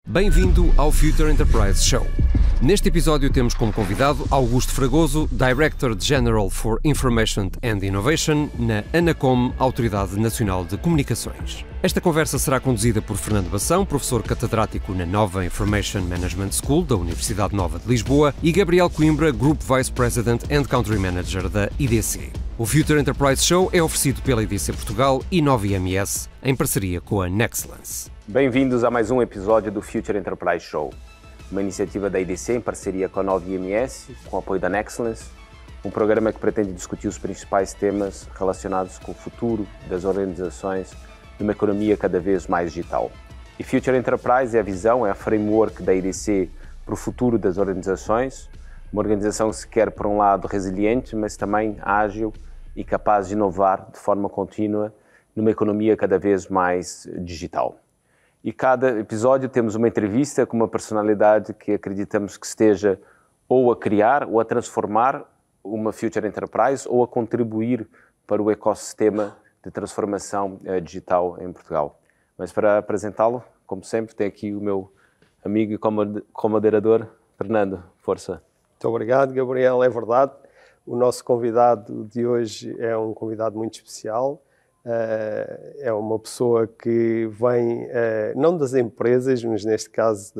Bem-vindo ao Future Enterprise Show. Neste episódio temos como convidado Augusto Fragoso, Director General for Information and Innovation na ANACOM, Autoridade Nacional de Comunicações. Esta conversa será conduzida por Fernando Bação, professor catedrático na Nova Information Management School da Universidade Nova de Lisboa, e Gabriel Coimbra, Group Vice President and Country Manager da IDC. O Future Enterprise Show é oferecido pela IDC Portugal e Nova IMS, em parceria com a Nexlance. Bem-vindos a mais um episódio do Future Enterprise Show, uma iniciativa da IDC em parceria com a Nova IMS, com o apoio da Nexlance, um programa que pretende discutir os principais temas relacionados com o futuro das organizações numa economia cada vez mais digital. E Future Enterprise é a visão, é a framework da IDC para o futuro das organizações, uma organização que se quer, por um lado, resiliente, mas também ágil e capaz de inovar de forma contínua numa economia cada vez mais digital. E cada episódio temos uma entrevista com uma personalidade que acreditamos que esteja ou a criar ou a transformar uma Future Enterprise ou a contribuir para o ecossistema de transformação digital em Portugal. Mas para apresentá-lo, como sempre, tem aqui o meu amigo e co-moderador, Fernando. Força. Muito obrigado, Gabriel. É verdade, o nosso convidado de hoje é um convidado muito especial. É uma pessoa que vem, não das empresas, mas neste caso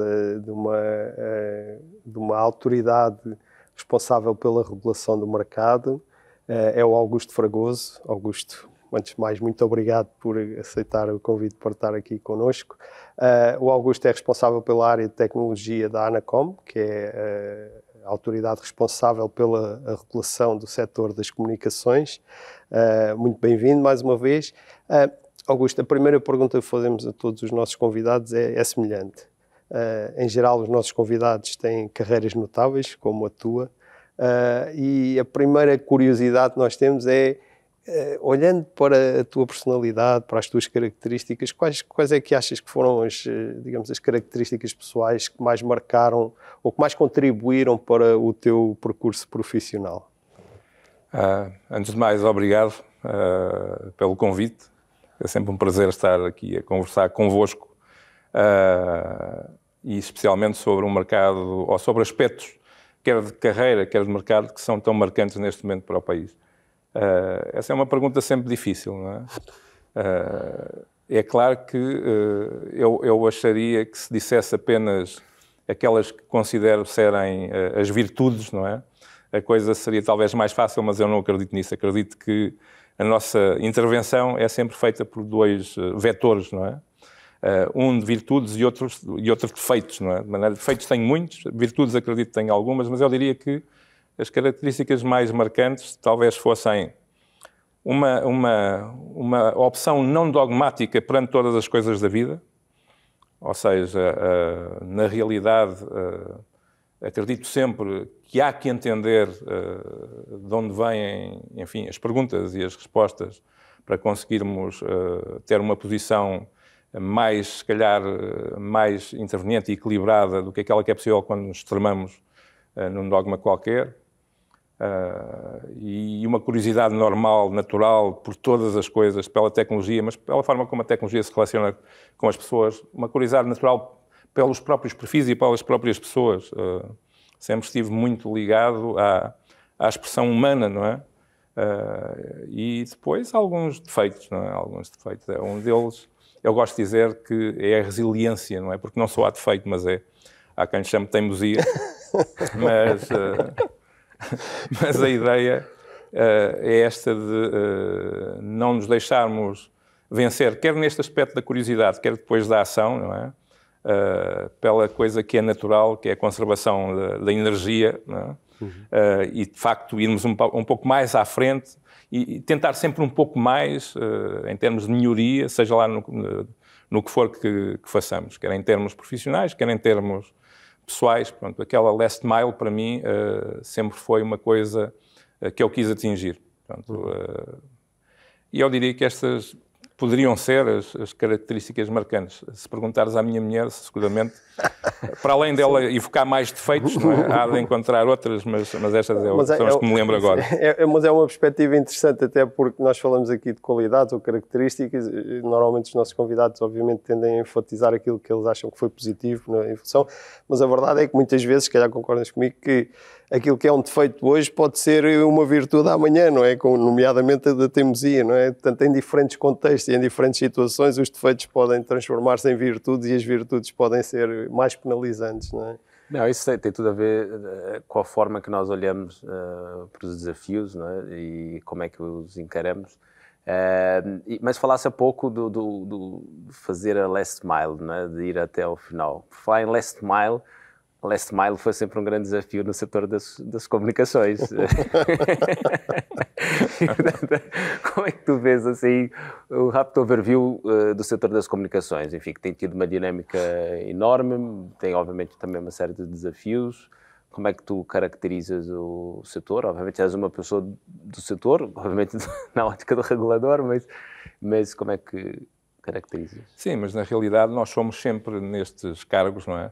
de uma autoridade responsável pela regulação do mercado. É o Augusto Fragoso. Augusto, antes de mais, muito obrigado por aceitar o convite para estar aqui connosco. O Augusto é responsável pela área de tecnologia da ANACOM, que é a autoridade responsável pela regulação do setor das comunicações. Muito bem-vindo mais uma vez. Augusto, a primeira pergunta que fazemos a todos os nossos convidados é semelhante. Em geral, os nossos convidados têm carreiras notáveis, como a tua, e a primeira curiosidade que nós temos é, olhando para a tua personalidade, para as tuas características, quais é que achas que foram as características pessoais que mais marcaram ou que mais contribuíram para o teu percurso profissional? Antes de mais, obrigado pelo convite. É sempre um prazer estar aqui a conversar convosco e especialmente sobre um mercado ou sobre aspectos, quer de carreira, quer de mercado, que são tão marcantes neste momento para o país. Essa é uma pergunta sempre difícil, não é? É claro que eu acharia que se dissesse apenas aquelas que considero serem as virtudes, não é? A coisa seria talvez mais fácil, mas eu não acredito nisso. Acredito que a nossa intervenção é sempre feita por dois vetores, não é? Um de virtudes e outro de defeitos, não é? De maneira, defeitos tenho muitos, virtudes acredito que tenho algumas, mas eu diria que as características mais marcantes talvez fossem uma opção não dogmática perante todas as coisas da vida, ou seja, na realidade acredito sempre que há que entender de onde vêm, enfim, as perguntas e as respostas para conseguirmos ter uma posição mais, se calhar, mais interveniente e equilibrada do que aquela que é possível quando nos extremamos num dogma qualquer. E uma curiosidade normal, natural, por todas as coisas, pela tecnologia, mas pela forma como a tecnologia se relaciona com as pessoas, uma curiosidade natural pelos próprios perfis e pelas próprias pessoas. Sempre estive muito ligado à expressão humana, não é? E depois alguns defeitos, não é? Alguns defeitos. Um deles, eu gosto de dizer que é a resiliência, não é? Porque não só há defeito, mas há quem chame de teimosia, mas a ideia é esta de não nos deixarmos vencer, quer neste aspecto da curiosidade, quer depois da ação, não é? Pela coisa que é natural, que é a conservação da energia, não é? E de facto irmos um pouco mais à frente e tentar sempre um pouco mais em termos de melhoria, seja lá no que for que façamos, quer em termos profissionais, quer em termos pessoais. Pronto, aquela last mile para mim sempre foi uma coisa que eu quis atingir. Pronto, e eu diria que estas poderiam ser as características marcantes. Se perguntares à minha mulher, seguramente para além dela evocar mais defeitos, não é? Há de encontrar outras, mas estas são as que me lembro agora. Mas é uma perspectiva interessante, até porque nós falamos aqui de qualidades ou características. Normalmente os nossos convidados, obviamente, tendem a enfatizar aquilo que eles acham que foi positivo na evolução, mas a verdade é que muitas vezes, se calhar concordas comigo, que aquilo que é um defeito hoje pode ser uma virtude amanhã, não é? Nomeadamente a da teimosia, não é? Portanto, em diferentes contextos e em diferentes situações, os defeitos podem transformar-se em virtudes e as virtudes podem ser mais penalizantes, não é? Não, isso tem tudo a ver com a forma que nós olhamos para os desafios, não é? E como é que os encaramos. Mas falasse há pouco de fazer a last mile, não é? De ir até ao final. Por falar em last mile foi sempre um grande desafio no setor das comunicações. Como é que tu vês assim, o rápido overview do setor das comunicações? Enfim, que tem tido uma dinâmica enorme, tem obviamente também uma série de desafios. Como é que tu caracterizas o setor? Obviamente és uma pessoa do setor, obviamente na ótica do regulador, mas como é que caracterizas? Sim, mas na realidade nós somos sempre nestes cargos, não é?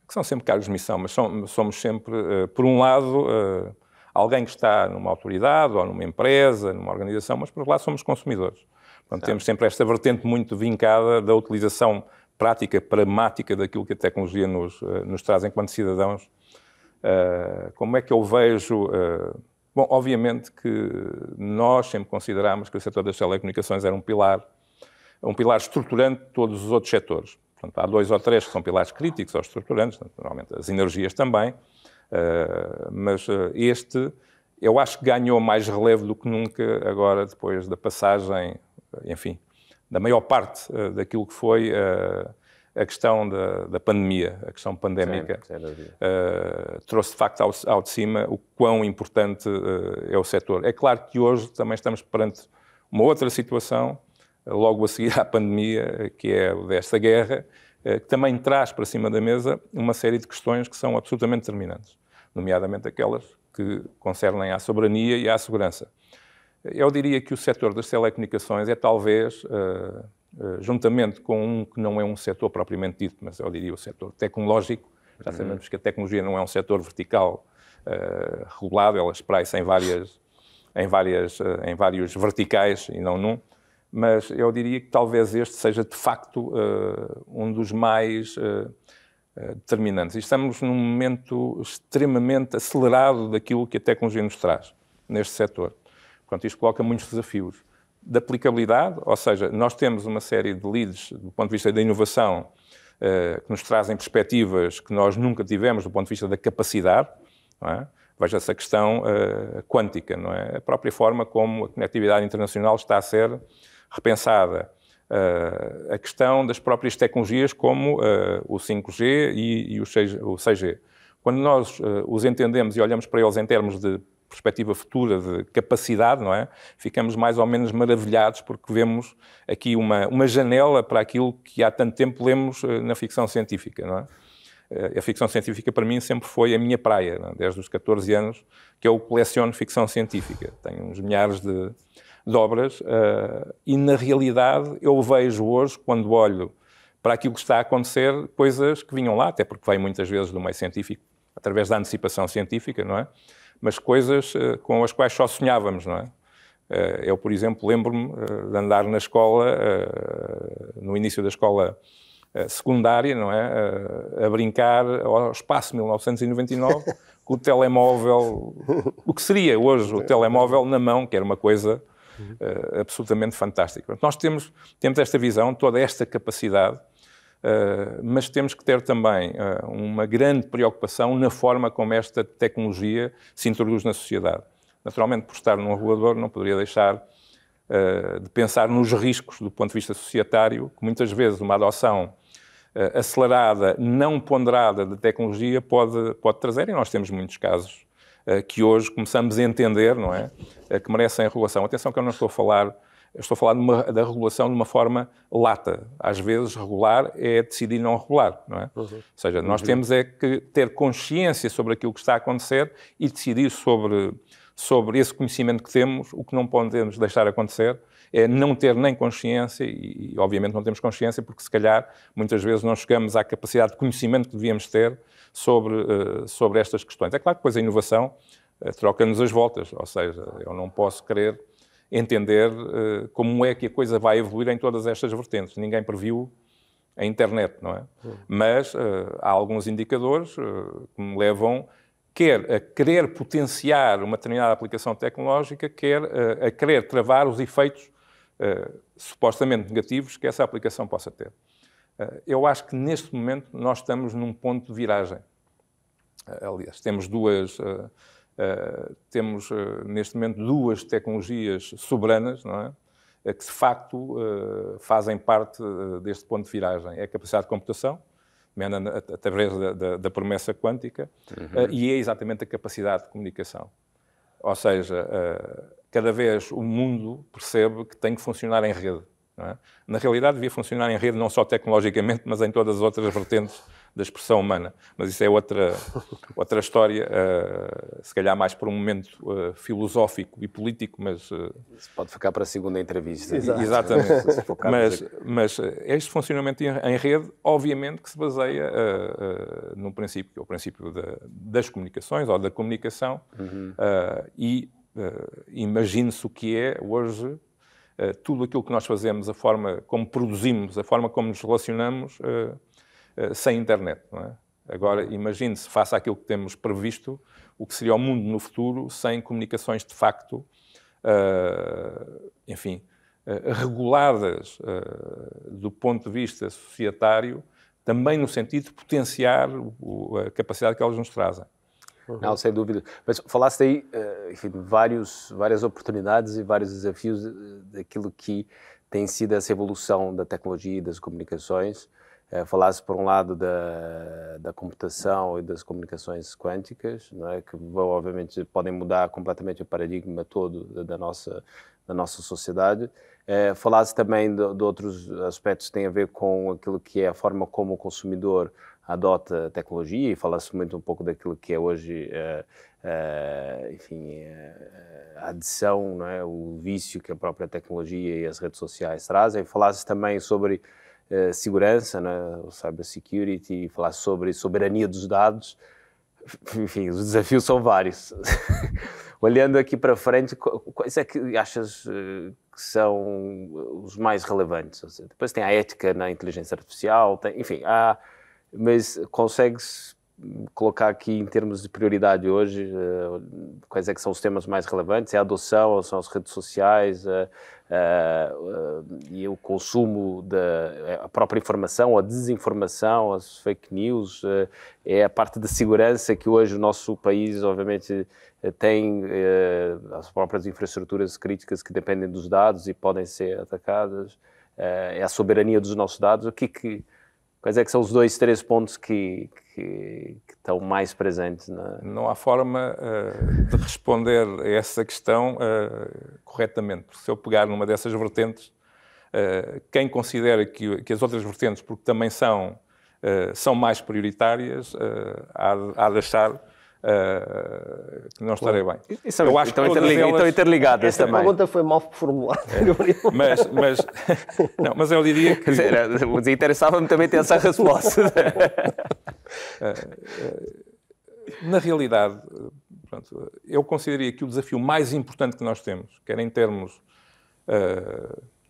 Que são sempre cargos de missão, mas somos sempre, por um lado, alguém que está numa autoridade ou numa empresa, numa organização, mas por outro lado somos consumidores. Portanto, temos sempre esta vertente muito vincada da utilização prática, pragmática daquilo que a tecnologia nos traz enquanto cidadãos. Como é que eu vejo... Bom, obviamente que nós sempre considerámos que o setor das telecomunicações era um pilar estruturante de todos os outros setores. Portanto, há 2 ou 3 que são pilares críticos ou estruturantes, normalmente as energias também, mas este eu acho que ganhou mais relevo do que nunca agora, depois da passagem, enfim, da maior parte daquilo que foi a questão da pandemia, a questão pandémica. Trouxe de facto ao de cima o quão importante é o setor. É claro que hoje também estamos perante uma outra situação, logo a seguir à pandemia, que é desta guerra, que também traz para cima da mesa uma série de questões que são absolutamente determinantes, nomeadamente aquelas que concernem à soberania e à segurança. Eu diria que o setor das telecomunicações é talvez, juntamente com um que não é um setor propriamente dito, mas eu diria o setor tecnológico, já sabemos que a tecnologia não é um setor vertical regulado, ela espraia-se em vários verticais e não num. Mas eu diria que talvez este seja, de facto, um dos mais determinantes. E estamos num momento extremamente acelerado daquilo que a tecnologia nos traz neste setor. Portanto, isto coloca muitos desafios de aplicabilidade, ou seja, nós temos uma série de leads do ponto de vista da inovação que nos trazem perspectivas que nós nunca tivemos do ponto de vista da capacidade, não é? Veja-se a questão quântica, não é? A própria forma como a conectividade internacional está a ser repensada, a questão das próprias tecnologias como o 5G e o 6G. Quando nós os entendemos e olhamos para eles em termos de perspectiva futura, de capacidade, não é? Ficamos mais ou menos maravilhados porque vemos aqui uma janela para aquilo que há tanto tempo lemos na ficção científica, não é? A ficção científica para mim sempre foi a minha praia, não é? Desde os 14 anos que eu coleciono ficção científica. Tenho uns milhares de obras e, na realidade, eu vejo hoje, quando olho para aquilo que está a acontecer, coisas que vinham lá, até porque vem muitas vezes do meio científico, através da antecipação científica, não é? Mas coisas com as quais só sonhávamos, não é? Eu, por exemplo, lembro-me de andar na escola, no início da escola secundária, não é? A brincar ao espaço 1999, com o telemóvel, o que seria hoje o telemóvel na mão, que era uma coisa absolutamente fantástica. Nós temos esta visão, toda esta capacidade, mas temos que ter também uma grande preocupação na forma como esta tecnologia se introduz na sociedade. Naturalmente, por estar num regulador, não poderia deixar de pensar nos riscos do ponto de vista societário, que muitas vezes uma adoção acelerada, não ponderada da tecnologia pode trazer, e nós temos muitos casos que hoje começamos a entender, não é? Que merecem regulação. Atenção que eu não estou a falar, da regulação de uma forma lata. Às vezes, regular é decidir não regular, não é? Ou seja, nós temos é que ter consciência sobre aquilo que está a acontecer e decidir sobre esse conhecimento que temos, o que não podemos deixar acontecer é não ter nem consciência, e obviamente não temos consciência porque se calhar muitas vezes não chegamos à capacidade de conhecimento que devíamos ter sobre estas questões. É claro que depois a inovação troca-nos as voltas, ou seja, eu não posso querer entender como é que a coisa vai evoluir em todas estas vertentes. Ninguém previu a internet, não é? Mas há alguns indicadores que me levam quer a querer potenciar uma determinada aplicação tecnológica, quer a querer travar os efeitos supostamente negativos que essa aplicação possa ter. Eu acho que neste momento nós estamos num ponto de viragem. Aliás, temos neste momento duas tecnologias soberanas, não é? Que de facto fazem parte deste ponto de viragem. É a capacidade de computação, através da promessa quântica, e é exatamente a capacidade de comunicação. Ou seja, cada vez o mundo percebe que tem que funcionar em rede. Não é? Na realidade, devia funcionar em rede não só tecnologicamente, mas em todas as outras vertentes da expressão humana. Mas isso é outra história, se calhar mais por um momento filosófico e político, mas... Isso pode ficar para a segunda entrevista. Exatamente. Mas este funcionamento em rede, obviamente, que se baseia num princípio, que é o princípio das comunicações, ou da comunicação, imagine-se o que é hoje tudo aquilo que nós fazemos, a forma como produzimos, a forma como nos relacionamos, sem internet, não é? Agora, imagine-se, face àquilo que temos previsto, o que seria o mundo no futuro sem comunicações de facto, reguladas do ponto de vista societário, também no sentido de potenciar a capacidade que elas nos trazem. Não, sem dúvida. Mas falaste aí, enfim, de várias oportunidades e vários desafios daquilo que tem sido essa evolução da tecnologia e das comunicações. Falaste, por um lado, da computação e das comunicações quânticas, não é? Que obviamente podem mudar completamente o paradigma todo da nossa sociedade. Falaste também de outros aspectos que têm a ver com aquilo que é a forma como o consumidor adota a tecnologia, e fala-se muito um pouco daquilo que é hoje, a adição, não é? O vício que a própria tecnologia e as redes sociais trazem. Falaste também sobre segurança, né? O cybersecurity, falaste sobre soberania dos dados. Enfim, os desafios são vários. Olhando aqui para frente, quais é que achas que são os mais relevantes? Ou seja, depois tem a ética na inteligência artificial, mas consegues colocar aqui em termos de prioridade hoje, quais é que são os temas mais relevantes? É a adoção, ou são as redes sociais, e o consumo a própria informação, a desinformação, as fake news, é a parte da segurança que hoje o nosso país, obviamente, tem as próprias infraestruturas críticas que dependem dos dados e podem ser atacadas, é a soberania dos nossos dados. Quais é que são os 2, 3 pontos que estão mais presentes? Não há forma de responder a essa questão corretamente. Porque se eu pegar numa dessas vertentes, quem considera que as outras vertentes, porque também são mais prioritárias, há de achar que não estarei bem. Eu acho que estão interligadas essa também. Essa pergunta foi mal formulada. Mas eu diria que... Interessava-me também ter essa resposta. Na realidade, pronto, eu consideraria que o desafio mais importante que nós temos, quer em termos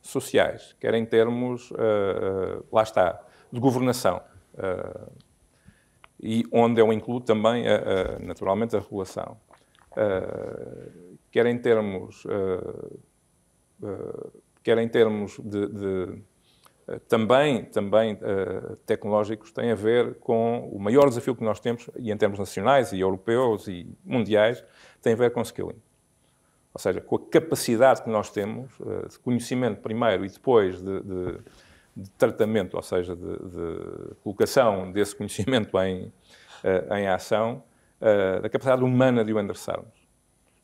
sociais, quer em termos, lá está, de governação, e onde eu incluo também, naturalmente, a regulação. Quer em termos também tecnológicos, tem a ver com o maior desafio que nós temos, e em termos nacionais e europeus e mundiais, tem a ver com skilling. Ou seja, com a capacidade que nós temos de conhecimento primeiro e depois de tratamento, ou seja, de colocação desse conhecimento em ação, da capacidade humana de o endereçarmos.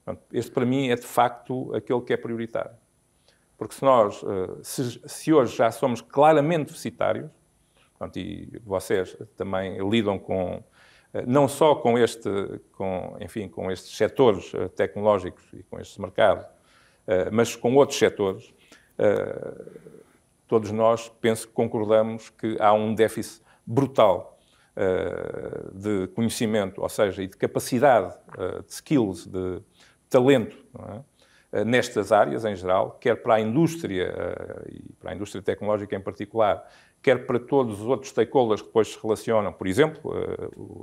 Portanto, este, para mim, é de facto aquele que é prioritário. Porque se nós, se hoje já somos claramente deficitários, portanto, e vocês também lidam não só com estes setores tecnológicos e com este mercado, mas com outros setores, todos nós, penso que concordamos que há um déficit brutal de conhecimento, ou seja, e de capacidade, de skills, de talento, não é? Nestas áreas em geral, quer para a indústria e para a indústria tecnológica em particular, quer para todos os outros stakeholders que depois se relacionam, por exemplo,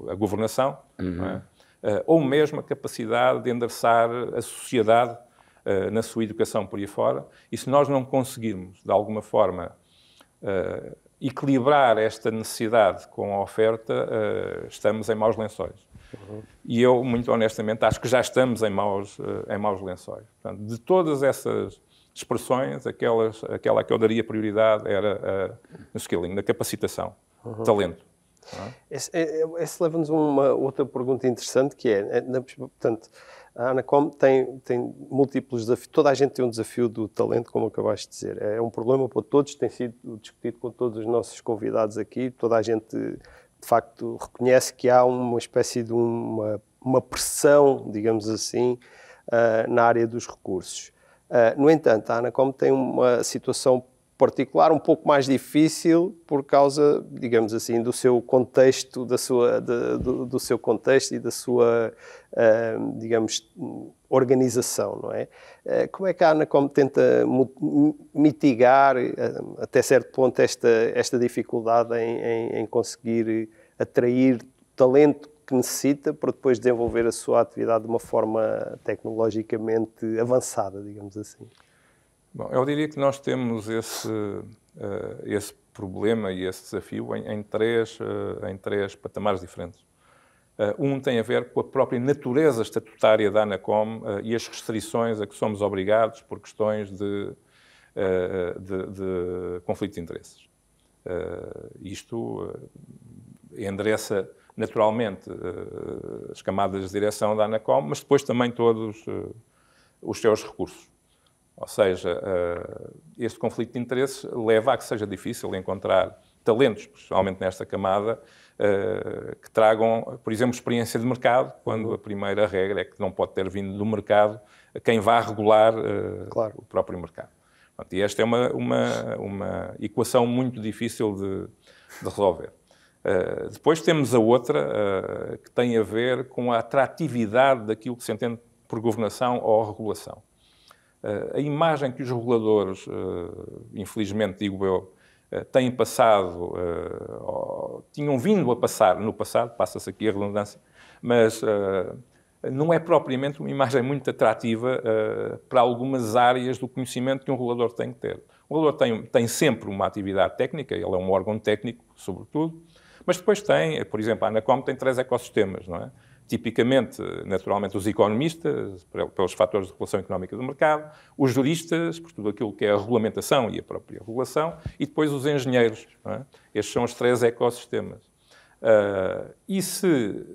a governação, não é? Ou mesmo a capacidade de endereçar a sociedade na sua educação por aí fora. E se nós não conseguirmos, de alguma forma, equilibrar esta necessidade com a oferta, estamos em maus lençóis. E eu, muito honestamente, acho que já estamos em maus lençóis. Portanto, de todas essas expressões, aquela que eu daria prioridade era no skilling, na capacitação, talento. Esse leva-nos a uma outra pergunta interessante, que é, portanto, a Anacom tem múltiplos desafios. Toda a gente tem um desafio do talento, como acabaste de dizer. É um problema para todos, tem sido discutido com todos os nossos convidados aqui. Toda a gente, de facto, reconhece que há uma espécie de uma pressão, digamos assim, na área dos recursos. No entanto, a Anacom tem uma situação particular, um pouco mais difícil por causa, digamos assim, do seu contexto, do seu contexto e da sua, digamos, organização, não é? Como é que a Anacom tenta mitigar, até certo ponto, esta dificuldade em conseguir atrair talento que necessita para depois desenvolver a sua atividade de uma forma tecnologicamente avançada, digamos assim? Bom, eu diria que nós temos esse problema e esse desafio em três patamares diferentes. Um tem a ver com a própria natureza estatutária da Anacom e as restrições a que somos obrigados por questões de conflito de interesses. Isto endereça naturalmente as camadas de direção da Anacom, mas depois também todos os seus recursos. Ou seja, este conflito de interesses leva a que seja difícil encontrar talentos, especialmente nesta camada, que tragam, por exemplo, experiência de mercado, quando a primeira regra é que não pode ter vindo do mercado quem vá regular claro. O próprio mercado. E esta é uma equação muito difícil de resolver. Depois temos a outra, que tem a ver com a atratividade daquilo que se entende por governação ou regulação. A imagem que os reguladores, infelizmente, digo eu, têm passado, tinham vindo a passar no passado, passa-se aqui a redundância, mas não é propriamente uma imagem muito atrativa para algumas áreas do conhecimento que um regulador tem que ter. O regulador tem sempre uma atividade técnica, ele é um órgão técnico, sobretudo, mas depois tem, por exemplo, a Anacom tem 3 ecossistemas, não é? Tipicamente, naturalmente, os economistas, pelos fatores de regulação económica do mercado, os juristas, por tudo aquilo que é a regulamentação e a própria regulação, e depois os engenheiros. Não é? Estes são os 3 ecossistemas. E se,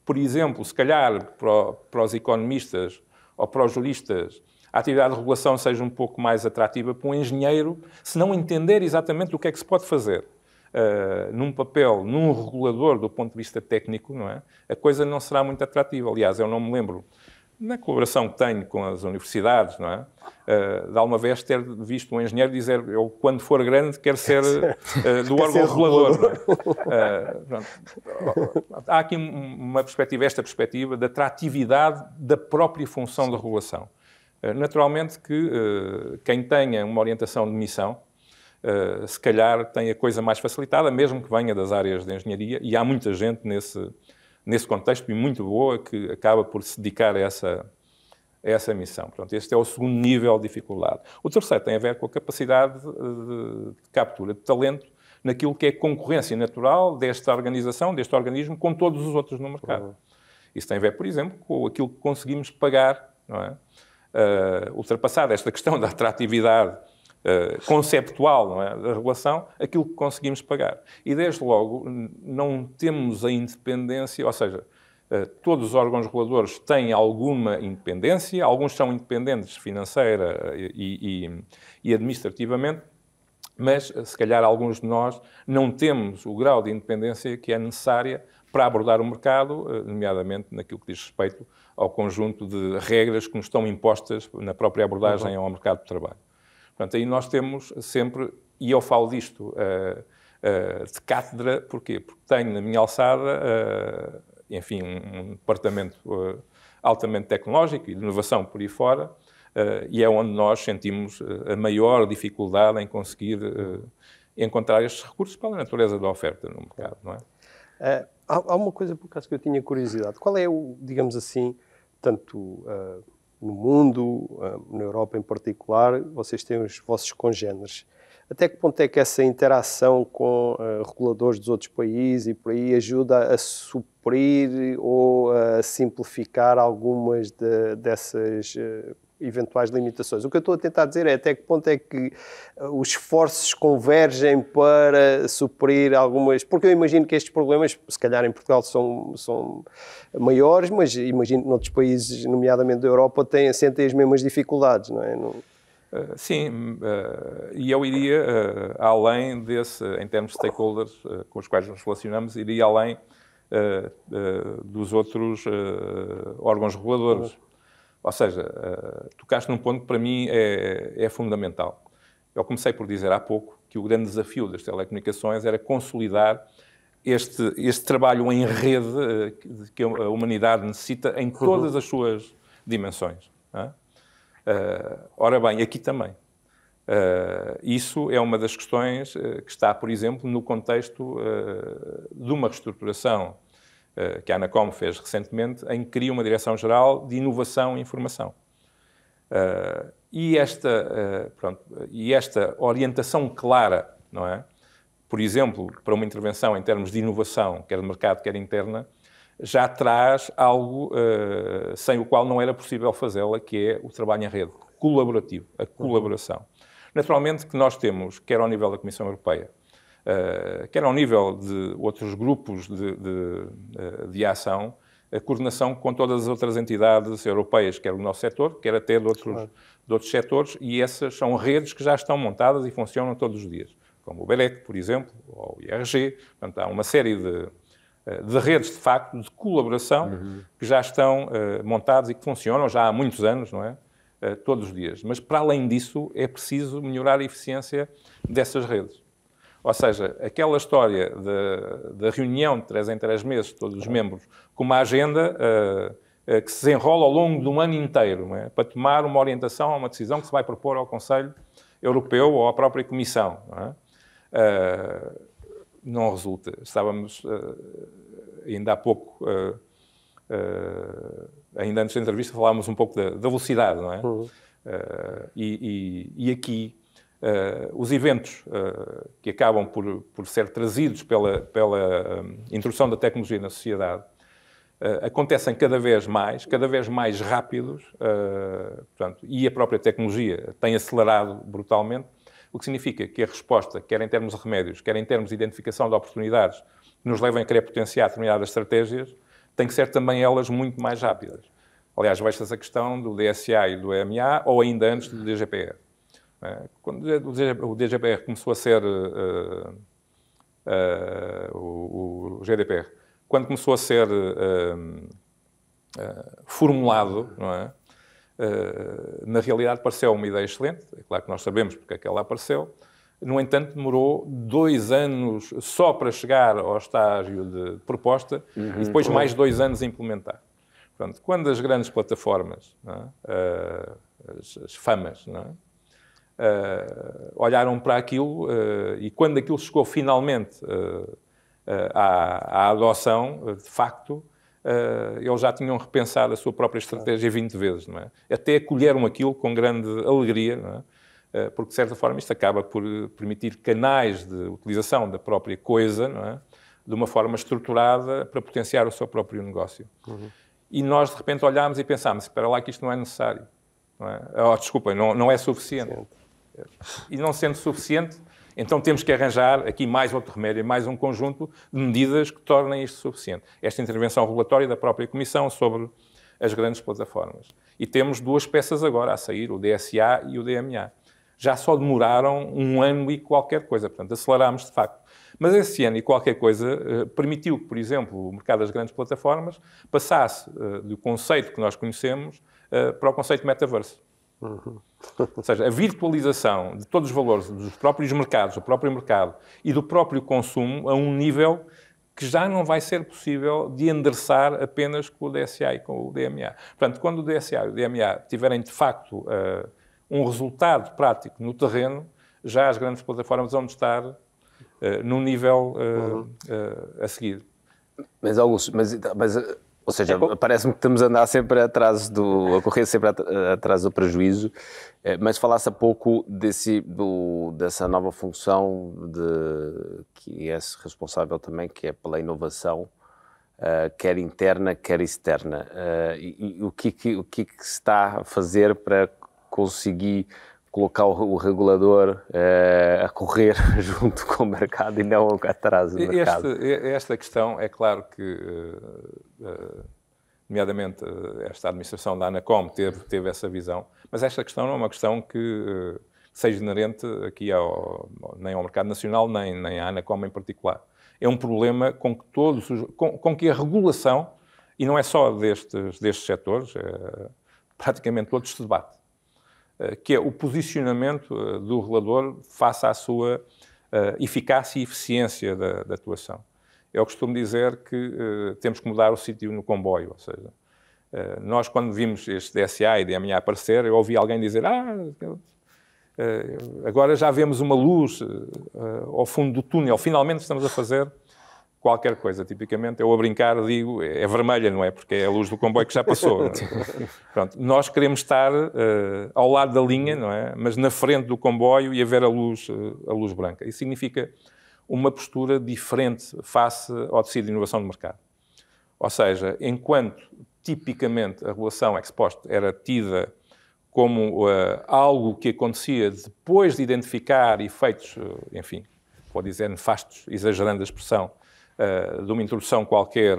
por exemplo, se calhar para os economistas ou para os juristas, a atividade de regulação seja um pouco mais atrativa para um engenheiro, se não entender exatamente o que é que se pode fazer, num papel, num regulador do ponto de vista técnico, não é? A coisa não será muito atrativa. Aliás, eu não me lembro, na colaboração que tenho com as universidades, não é? De alguma vez ter visto um engenheiro dizer eu, quando for grande, quero ser do órgão regulador. Não é? Há aqui esta perspectiva da atratividade da própria função da regulação. Naturalmente que quem tenha uma orientação de missão, se calhar tem a coisa mais facilitada, mesmo que venha das áreas de engenharia, e há muita gente nesse contexto, e muito boa, que acaba por se dedicar a essa missão. Portanto, este é o segundo nível de dificuldade. O terceiro tem a ver com a capacidade de captura de talento naquilo que é concorrência natural desta organização, deste organismo, com todos os outros no mercado. Isso tem a ver, por exemplo, com aquilo que conseguimos pagar, não é? Ultrapassada esta questão da atratividade conceptual, não é, da regulação, aquilo que conseguimos pagar. E, desde logo, não temos a independência, ou seja, todos os órgãos reguladores têm alguma independência, alguns são independentes financeira e administrativamente, mas, se calhar, alguns de nós não temos o grau de independência que é necessária para abordar o mercado, nomeadamente naquilo que diz respeito ao conjunto de regras que nos estão impostas na própria abordagem ao mercado de trabalho. Portanto, aí nós temos sempre, e eu falo disto de cátedra, porquê? Porque tenho na minha alçada, enfim, um departamento altamente tecnológico e de inovação por aí fora, e é onde nós sentimos a maior dificuldade em conseguir encontrar estes recursos pela natureza da oferta no mercado, não é? Há uma coisa, por acaso, que eu tinha curiosidade. Qual é digamos assim, tanto no mundo, na Europa em particular, vocês têm os vossos congêneres. Até que ponto é que essa interação com reguladores dos outros países e por aí ajuda a suprir ou a simplificar algumas dessas eventuais limitações? O que eu estou a tentar dizer é até que ponto é que os esforços convergem para suprir algumas... Porque eu imagino que estes problemas, se calhar em Portugal, são maiores, mas imagino que noutros países, nomeadamente da Europa, sentem as mesmas dificuldades, não é? Sim, e eu iria além desse, em termos de stakeholders com os quais nos relacionamos, iria além dos outros órgãos reguladores. Ou seja, tocaste num ponto que para mim é fundamental. Eu comecei por dizer há pouco que o grande desafio das telecomunicações era consolidar este trabalho em rede que a humanidade necessita em todas as suas dimensões. Não é? Ora bem, aqui também. Isso é uma das questões que está, por exemplo, no contexto de uma reestruturação que a Anacom fez recentemente, em que cria uma Direção-Geral de Inovação e Informação. E esta orientação clara, não é? Por exemplo, para uma intervenção em termos de inovação, quer de mercado, quer interna, já traz algo sem o qual não era possível fazê-la, que é o trabalho em rede, colaborativo, a colaboração. Naturalmente que nós temos, quer ao nível da Comissão Europeia, quer ao nível de outros grupos de ação, a coordenação com todas as outras entidades europeias, quer do nosso setor, quer até de outros setores, e essas são redes que já estão montadas e funcionam todos os dias, como o BEREC, por exemplo, ou o IRG. Portanto, há uma série de redes, de facto, de colaboração que já estão montadas e que funcionam já há muitos anos, não é? Todos os dias. Mas, para além disso, é preciso melhorar a eficiência dessas redes. Ou seja, aquela história da reunião de 3 em 3 meses, todos os membros, com uma agenda que se desenrola ao longo de um ano inteiro, não é? Para tomar uma orientação, uma decisão que se vai propor ao Conselho Europeu ou à própria Comissão. Não é? Não resulta. Estávamos, ainda há pouco, ainda antes da entrevista, falávamos um pouco da velocidade, não é? E aqui, os eventos que acabam por ser trazidos pela introdução da tecnologia na sociedade acontecem cada vez mais rápidos, portanto, e a própria tecnologia tem acelerado brutalmente, o que significa que a resposta, quer em termos de remédios, quer em termos de identificação de oportunidades que nos levem a querer potenciar determinadas estratégias, tem que ser também elas muito mais rápidas. Aliás, veja-se a questão do DSA e do EMA, ou ainda antes do DGPR. Quando o DGPR começou a ser o GDPR, quando começou a ser formulado, não é? Na realidade pareceu uma ideia excelente, é claro que nós sabemos porque é que ela apareceu, no entanto demorou 2 anos só para chegar ao estágio de proposta e depois mais 2 anos a implementar. Portanto, quando as grandes plataformas, não é? As FAMAs, não é? Olharam para aquilo e quando aquilo chegou finalmente à adoção, de facto, eles já tinham repensado a sua própria estratégia 20 vezes, não é? Até acolheram aquilo com grande alegria, não é? Porque, de certa forma, isto acaba por permitir canais de utilização da própria coisa, não é? De uma forma estruturada para potenciar o seu próprio negócio. E nós, de repente, olhámos e pensámos, espera lá que isto não é necessário. Não é? Desculpem, não é suficiente. E não sendo suficiente, então temos que arranjar aqui mais outro remédio, mais um conjunto de medidas que tornem isto suficiente. Esta intervenção regulatória da própria Comissão sobre as grandes plataformas. E temos 2 peças agora a sair, o DSA e o DMA. Já só demoraram 1 ano e qualquer coisa, portanto, acelerámos de facto. Mas esse ano e qualquer coisa permitiu que, por exemplo, o mercado das grandes plataformas passasse do conceito que nós conhecemos para o conceito de metaverso. Ou seja, a virtualização de todos os valores dos próprios mercados, do próprio mercado e do próprio consumo a um nível que já não vai ser possível de endereçar apenas com o DSA e com o DMA. Portanto, quando o DSA e o DMA tiverem, de facto, um resultado prático no terreno, já as grandes plataformas vão estar num nível a seguir. Mas, Augusto, ou seja, parece-me que estamos a andar sempre atrás a correr sempre atrás do prejuízo, mas falasse há pouco dessa nova função que é responsável também, que é pela inovação, quer interna, quer externa. E o que se está a fazer para conseguir colocar o regulador a correr junto com o mercado e não atrás do mercado? Esta questão, é claro que, nomeadamente, esta administração da ANACOM teve essa visão, mas esta questão não é uma questão que seja inerente aqui nem ao mercado nacional, nem à ANACOM em particular. É um problema com que a regulação, e não é só destes setores, praticamente todos se debate, que é o posicionamento do regulador face à sua eficácia e eficiência da atuação. Eu costumo dizer que temos que mudar o sítio no comboio, ou seja, nós quando vimos este DSA e DMA aparecer, eu ouvi alguém dizer agora já vemos uma luz ao fundo do túnel, finalmente estamos a fazer qualquer coisa. Tipicamente, eu a brincar digo, é vermelha, não é? Porque é a luz do comboio que já passou. Não é? Pronto, nós queremos estar ao lado da linha, não é? Mas na frente do comboio e a ver a luz branca. Isso significa uma postura diferente face ao tecido de inovação do mercado. Ou seja, enquanto tipicamente a regulação ex post era tida como algo que acontecia depois de identificar efeitos, enfim, pode dizer nefastos, exagerando a expressão, de uma introdução qualquer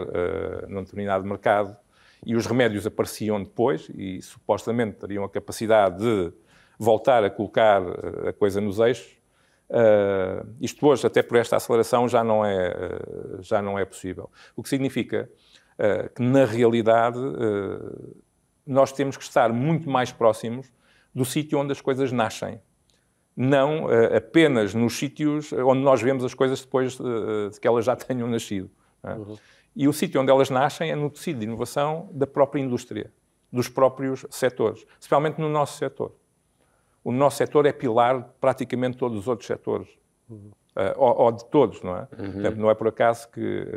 num determinado mercado, e os remédios apareciam depois e supostamente teriam a capacidade de voltar a colocar a coisa nos eixos. Isto hoje, até por esta aceleração, já não é possível. O que significa que, na realidade, nós temos que estar muito mais próximos do sítio onde as coisas nascem. Não apenas nos sítios onde nós vemos as coisas depois de que elas já tenham nascido. Não é? E o sítio onde elas nascem é no tecido de inovação da própria indústria, dos próprios setores, especialmente no nosso setor. O nosso setor é pilar de praticamente todos os outros setores, ou de todos, não é? Portanto, não é por acaso que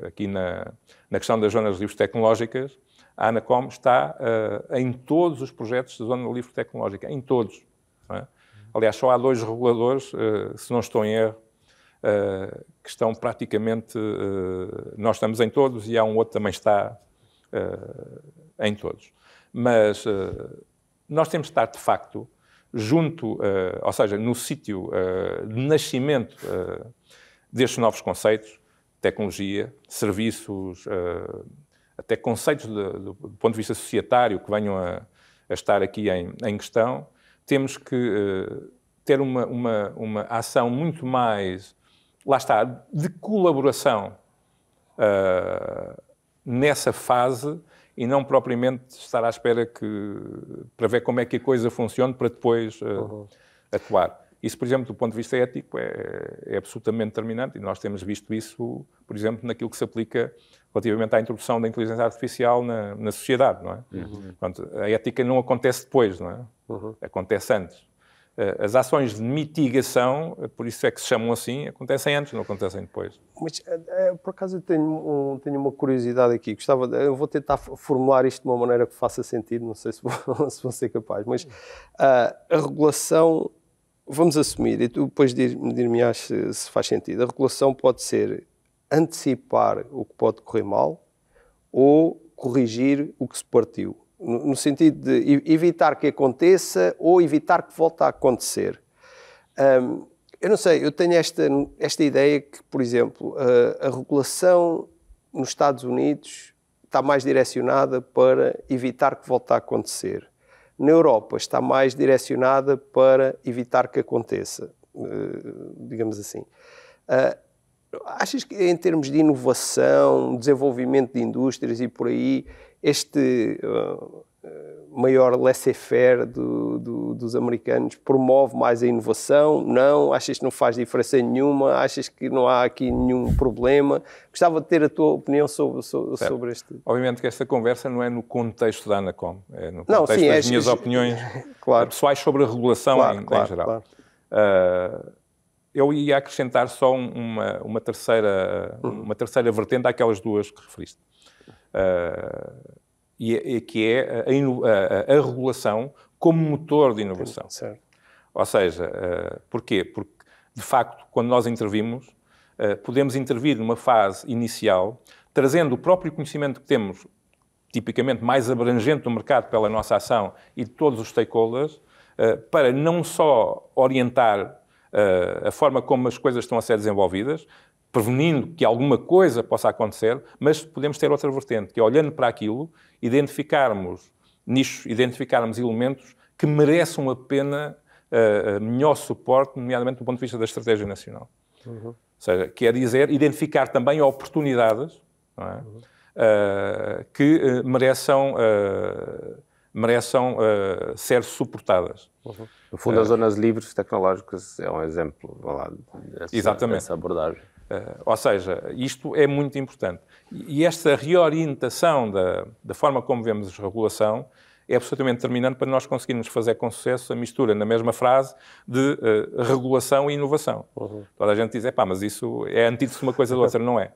aqui na questão das zonas livres tecnológicas, a ANACOM está em todos os projetos da zona livre tecnológica, em todos. Não é? Aliás, só há 2 reguladores, se não estou em erro, que estão praticamente... nós estamos em todos e há um outro que também está em todos. Mas nós temos de estar, de facto, junto, ou seja, no sítio de nascimento destes novos conceitos, tecnologia, serviços, até conceitos do ponto de vista societário que venham a estar aqui em questão. Temos que ter uma ação muito mais, lá está, de colaboração nessa fase e não propriamente estar à espera para ver como é que a coisa funciona para depois atuar. Isso, por exemplo, do ponto de vista ético, é absolutamente determinante e nós temos visto isso, por exemplo, naquilo que se aplica relativamente à introdução da inteligência artificial na sociedade, não é? Portanto, a ética não acontece depois, não é? Acontece antes. As ações de mitigação, por isso é que se chamam assim, acontecem antes, não acontecem depois. Mas, por acaso, eu tenho uma curiosidade aqui. Eu vou tentar formular isto de uma maneira que faça sentido, não sei se vou ser capaz, mas a regulação, vamos assumir, e tu depois dir-me se faz sentido, a regulação pode ser antecipar o que pode correr mal ou corrigir o que se partiu. No sentido de evitar que aconteça ou evitar que volte a acontecer. Eu não sei, eu tenho esta ideia que, por exemplo, a regulação nos Estados Unidos está mais direcionada para evitar que volte a acontecer. Na Europa está mais direcionada para evitar que aconteça, digamos assim. Achas que em termos de inovação, desenvolvimento de indústrias e por aí, maior laissez-faire dos americanos promove mais a inovação? Não? Achas que não faz diferença nenhuma? Achas que não há aqui nenhum problema? Gostava de ter a tua opinião sobre este... Obviamente que esta conversa não é no contexto da Anacom, é no contexto das minhas opiniões pessoais sobre a regulação em geral. Claro. Eu ia acrescentar só uma terceira vertente àquelas duas que referiste. Que é a regulação como motor de inovação. Certo. Ou seja, porquê? Porque, de facto, quando nós intervimos, podemos intervir numa fase inicial, trazendo o próprio conhecimento que temos, tipicamente mais abrangente do mercado pela nossa ação e de todos os stakeholders, para não só orientar a forma como as coisas estão a ser desenvolvidas, prevenindo que alguma coisa possa acontecer, mas podemos ter outra vertente, que é olhando para aquilo, identificarmos nichos, identificarmos elementos que mereçam a pena melhor suporte, nomeadamente do ponto de vista da estratégia nacional. Ou seja, quer dizer, identificar também oportunidades, não é? Que mereçam ser suportadas. No fundo, as zonas livres tecnológicas é um exemplo dessa abordagem. Ou seja, isto é muito importante. E esta reorientação da forma como vemos a regulação é absolutamente determinante para nós conseguirmos fazer com sucesso a mistura na mesma frase de regulação e inovação. Toda a gente diz, mas isso é antídoto de uma coisa da outra. Não é.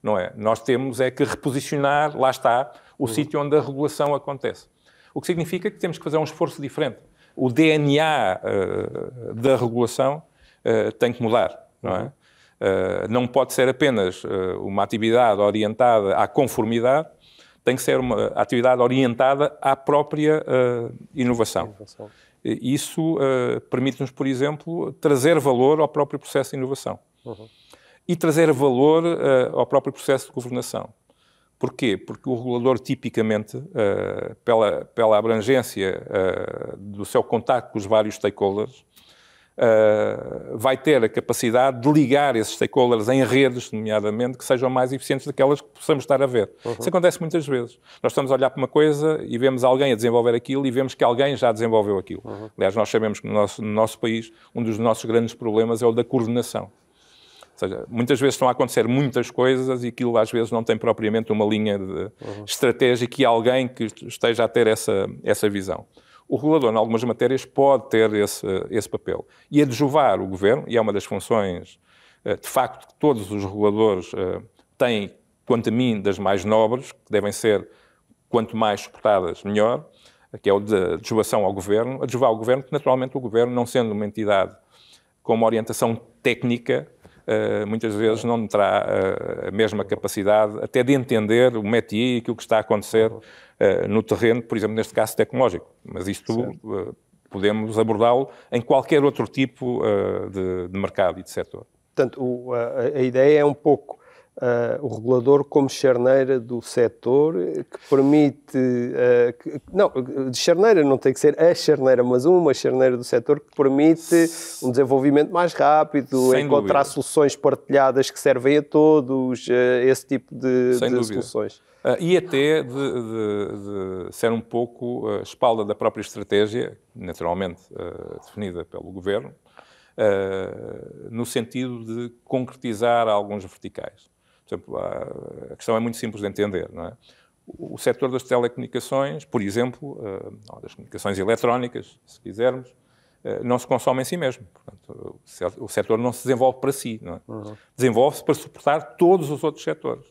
Não é. Nós temos que reposicionar, lá está, o sítio onde a regulação acontece. O que significa que temos que fazer um esforço diferente. O DNA da regulação tem que mudar, não é? Não pode ser apenas uma atividade orientada à conformidade, tem que ser uma atividade orientada à própria inovação. Isso permite-nos, por exemplo, trazer valor ao próprio processo de inovação. E trazer valor ao próprio processo de governação. Porquê? Porque o regulador, tipicamente, pela abrangência do seu contacto com os vários stakeholders, vai ter a capacidade de ligar esses stakeholders em redes, nomeadamente, que sejam mais eficientes daquelas que possamos estar a ver. Isso acontece muitas vezes. Nós estamos a olhar para uma coisa e vemos alguém a desenvolver aquilo e vemos que alguém já desenvolveu aquilo. Aliás, nós sabemos que no nosso país, um dos nossos grandes problemas é o da coordenação. Ou seja, muitas vezes estão a acontecer muitas coisas e aquilo às vezes não tem propriamente uma linha de estratégica e alguém que esteja a ter essa visão. O regulador, em algumas matérias, pode ter esse papel. E adjuvar o governo, e é uma das funções, de facto, que todos os reguladores têm, quanto a mim, das mais nobres, que devem ser, quanto mais suportadas, melhor, que é o de adjuvação ao governo. Adjuvar ao governo, que naturalmente o governo, não sendo uma entidade com uma orientação técnica, muitas vezes não terá a mesma capacidade até de entender o métier e aquilo que está a acontecer no terreno, por exemplo, neste caso tecnológico. Mas isto podemos abordá-lo em qualquer outro tipo de mercado e de setor. Portanto, a ideia é um pouco o regulador como charneira do setor, que permite... de charneira não tem que ser a charneira, mas uma charneira do setor que permite um desenvolvimento mais rápido, encontrar soluções partilhadas que servem a todos, esse tipo de soluções. E até de ser um pouco a espalda da própria estratégia, naturalmente definida pelo governo, no sentido de concretizar alguns verticais. Por exemplo, a questão é muito simples de entender, não é? O setor das telecomunicações, por exemplo, das comunicações eletrónicas, se quisermos, não se consome em si mesmo. Portanto, o setor não se desenvolve para si, não é? Desenvolve-se para suportar todos os outros setores.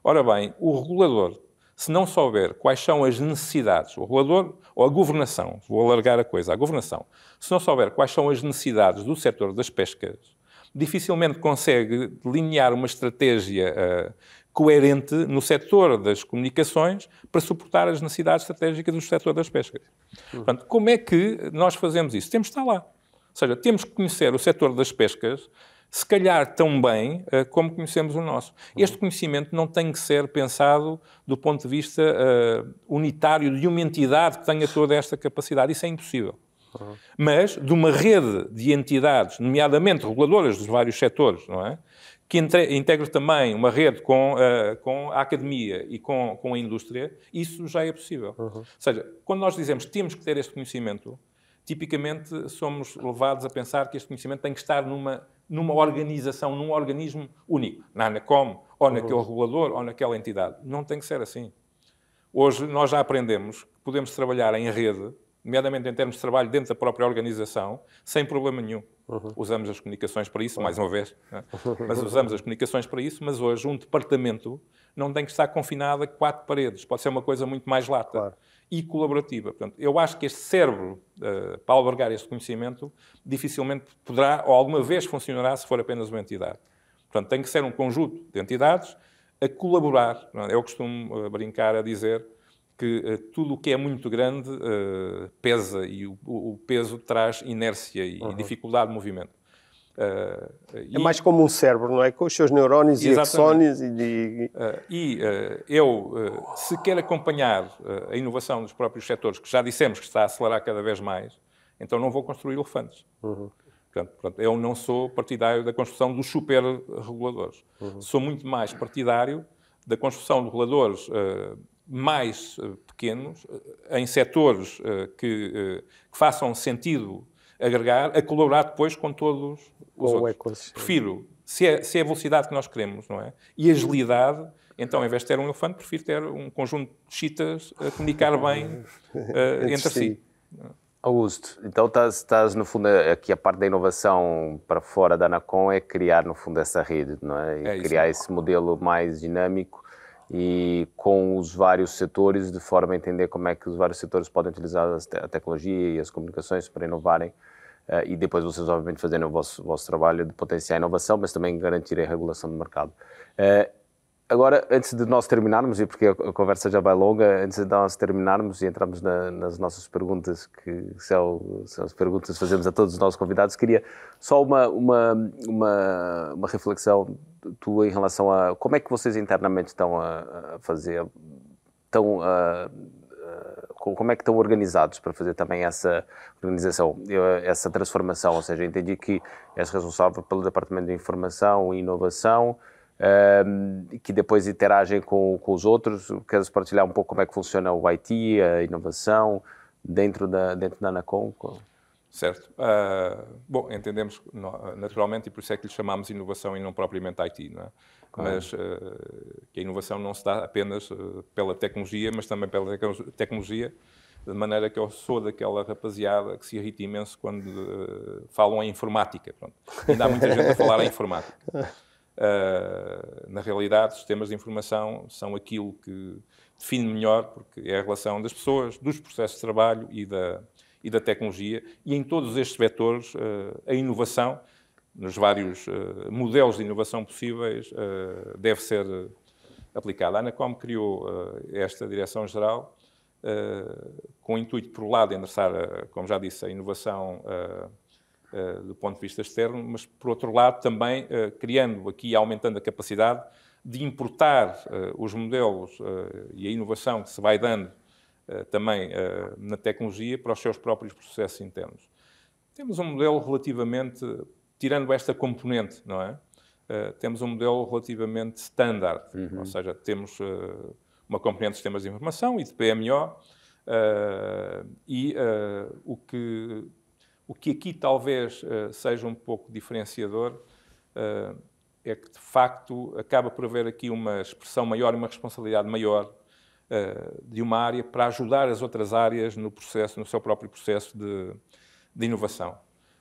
Ora bem, o regulador, se não souber quais são as necessidades, o regulador ou a governação, vou alargar a coisa, a governação, se não souber quais são as necessidades do setor das pescas, dificilmente consegue delinear uma estratégia coerente no setor das comunicações para suportar as necessidades estratégicas do setor das pescas. Portanto, como é que nós fazemos isso? Temos de estar lá. Ou seja, temos que conhecer o setor das pescas, se calhar tão bem como conhecemos o nosso. Este conhecimento não tem que ser pensado do ponto de vista unitário de uma entidade que tenha toda esta capacidade. Isso é impossível. Mas de uma rede de entidades, nomeadamente reguladoras dos vários setores, não é? que integre também uma rede com a academia e com a indústria, isso já é possível. Ou seja, quando nós dizemos que temos que ter este conhecimento, tipicamente somos levados a pensar que este conhecimento tem que estar numa organização, num organismo único, na ANACOM, ou naquele regulador, ou naquela entidade. Não tem que ser assim. Hoje nós já aprendemos que podemos trabalhar em rede, nomeadamente em termos de trabalho dentro da própria organização, sem problema nenhum. Usamos as comunicações para isso, mais uma vez, né? Mas usamos as comunicações para isso, mas hoje um departamento não tem que estar confinado a 4 paredes, pode ser uma coisa muito mais lata e colaborativa. Portanto, eu acho que este cérebro, para albergar este conhecimento, dificilmente poderá ou alguma vez funcionará se for apenas uma entidade. Portanto, tem que ser um conjunto de entidades a colaborar. Não é? Eu costumo brincar a dizer que tudo o que é muito grande pesa e o peso traz inércia e dificuldade de movimento. É mais como um cérebro, não é? Com os seus neurónios e axónios se quer acompanhar a inovação dos próprios setores, que já dissemos que está a acelerar cada vez mais, então não vou construir elefantes. Portanto, eu não sou partidário da construção dos super-reguladores. Sou muito mais partidário da construção de reguladores mais pequenos, em setores que façam sentido agregar, a colaborar depois com todos os outros. Prefiro, se é a velocidade que nós queremos, não é? E agilidade, então, em vez de ter um elefante, prefiro ter um conjunto de cheetahs a comunicar bem entre si. Augusto, então estás, no fundo, aqui a parte da inovação para fora da ANACOM é criar, no fundo, essa rede, não é? E criar esse modelo mais dinâmico e com os vários setores, de forma a entender como é que os vários setores podem utilizar a tecnologia e as comunicações para inovarem e depois vocês, obviamente, fazerem o vosso trabalho de potenciar a inovação, mas também garantir a regulação do mercado. Agora, antes de nós terminarmos, e porque a conversa já vai longa, antes de nós terminarmos e entrarmos nas nossas perguntas, que são as perguntas que fazemos a todos os nossos convidados, queria só uma reflexão tua em relação a como é que vocês internamente estão a fazer, como é que estão organizados para fazer também essa organização, essa transformação, ou seja, entendi que és responsável pelo Departamento de Informação e Inovação, que depois interagem com os outros. Queres partilhar um pouco como é que funciona o IT, a inovação, dentro da ANACOM? Certo. Bom, entendemos naturalmente, e por isso é que lhe chamamos inovação e não propriamente IT, não é? Claro. Mas que a inovação não se dá apenas pela tecnologia, mas também pela tecnologia, de maneira que eu sou daquela rapaziada que se irrita imenso quando falam em informática. Pronto. Ainda há muita gente a falar em informática. Na realidade, sistemas de informação são aquilo que define melhor, porque é a relação das pessoas, dos processos de trabalho e da tecnologia, e em todos estes vetores, a inovação, nos vários modelos de inovação possíveis, deve ser aplicada. A ANACOM criou esta direção-geral com o intuito, por um lado, de endereçar, como já disse, a inovação do ponto de vista externo, mas, por outro lado, também criando aqui, aumentando a capacidade de importar os modelos e a inovação que se vai dando também na tecnologia para os seus próprios processos internos. Temos um modelo relativamente, tirando esta componente, não é? Temos um modelo relativamente standard, ou seja, temos uma componente de sistemas de informação e de PMO, o que aqui talvez seja um pouco diferenciador é que, de facto, acaba por haver aqui uma expressão maior e uma responsabilidade maior de uma área para ajudar as outras áreas no seu próprio processo de inovação.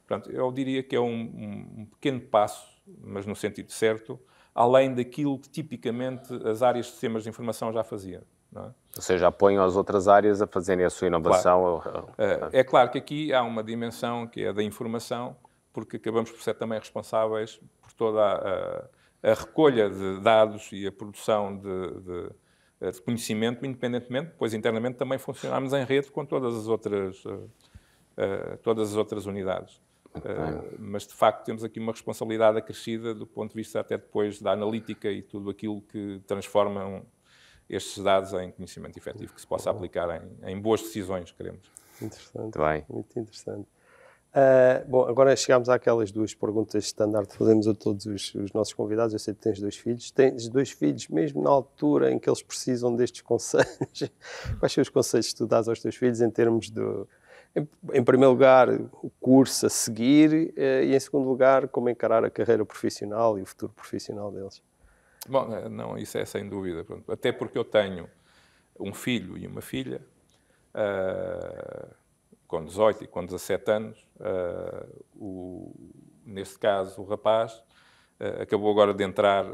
Portanto, eu diria que é um pequeno passo, mas no sentido certo, além daquilo que tipicamente as áreas de sistemas de informação já faziam. Não é? Ou seja, apoiam as outras áreas a fazerem a sua inovação. Claro. É claro que aqui há uma dimensão que é da informação, porque acabamos por ser também responsáveis por toda a recolha de dados e a produção de conhecimento, independentemente, depois internamente também funcionamos em rede com todas as outras unidades. Mas, de facto, temos aqui uma responsabilidade acrescida do ponto de vista até depois da analítica e tudo aquilo que transformam estes dados em conhecimento efetivo que se possa aplicar em boas decisões, queremos. Interessante, muito bem. Muito interessante. Bom, agora chegamos àquelas duas perguntas standard que fazemos a todos os nossos convidados. Eu sei que tens 2 filhos. Tens 2 filhos mesmo na altura em que eles precisam destes conselhos? Quais são os conselhos que tu dás aos teus filhos em termos de, em primeiro lugar, o curso a seguir e, em segundo lugar, como encarar a carreira profissional e o futuro profissional deles? Bom, não, isso é sem dúvida. Pronto. Até porque eu tenho um filho e uma filha, com 18 e com 17 anos. Neste caso, o rapaz acabou agora de entrar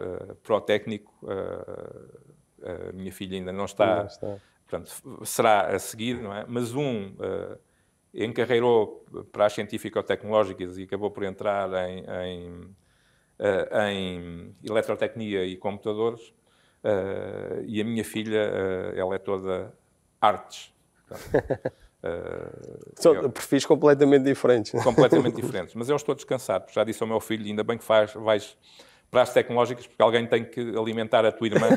para o técnico. A minha filha ainda não está. Portanto, será a seguir, não é? Mas encarreirou para as científico-tecnológicas e acabou por entrar em eletrotecnia e computadores. E a minha filha, ela é toda artes. São perfis completamente diferentes. Completamente diferentes. Mas eu estou descansado. Já disse ao meu filho, ainda bem que vais para as tecnológicas, porque alguém tem que alimentar a tua irmã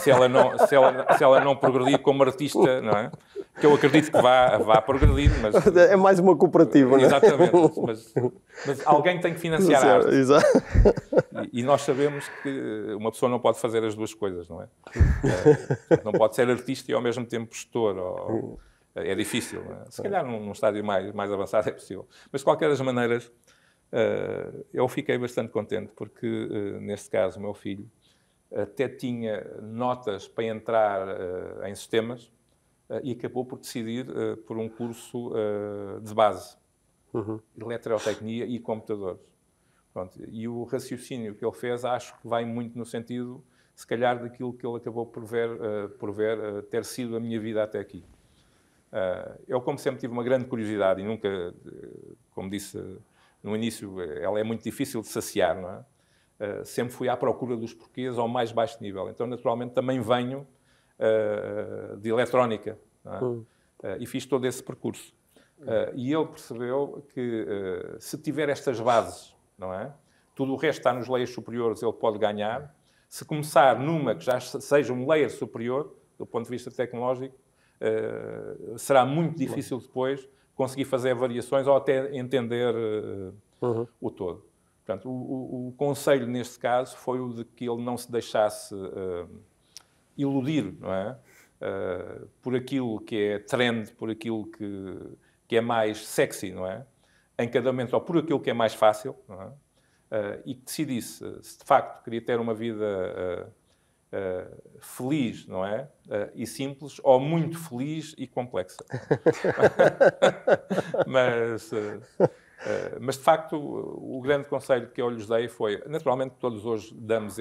se ela não progredir como artista, não é? Que eu acredito que vá progredir, mas... É mais uma cooperativa, não é? Exatamente. Mas alguém tem que financiar a arte. Exato. E nós sabemos que uma pessoa não pode fazer as duas coisas, não é? Não pode ser artista e ao mesmo tempo gestor. É difícil, não é? Se calhar num estádio mais avançado é possível. Mas, de qualquer das maneiras, eu fiquei bastante contente porque, neste caso, o meu filho até tinha notas para entrar em sistemas e acabou por decidir por um curso de base, eletrotecnia e computadores. Pronto. E o raciocínio que ele fez, acho que vai muito no sentido, se calhar, daquilo que ele acabou por ver ter sido a minha vida até aqui. Eu, como sempre, tive uma grande curiosidade e nunca, como disse no início, ela é muito difícil de saciar, não é? Sempre fui à procura dos porquês ao mais baixo nível. Então, naturalmente, também venho de eletrónica, não é? E fiz todo esse percurso. E ele percebeu que se tiver estas bases, não é? Tudo o resto está nos layers superiores, ele pode ganhar. Se começar numa que já seja um layer superior, do ponto de vista tecnológico, será muito difícil depois conseguir fazer variações ou até entender o todo. Portanto, o conselho neste caso foi o de que ele não se deixasse iludir, não é? Por aquilo que é trend, por aquilo que é mais sexy, não é? Em cada momento, ou por aquilo que é mais fácil, não é? E que decidisse se de facto queria ter uma vida feliz, não é? E simples, ou muito feliz e complexa. Mas, de facto, o grande conselho que eu lhes dei foi... Naturalmente, todos hoje damos,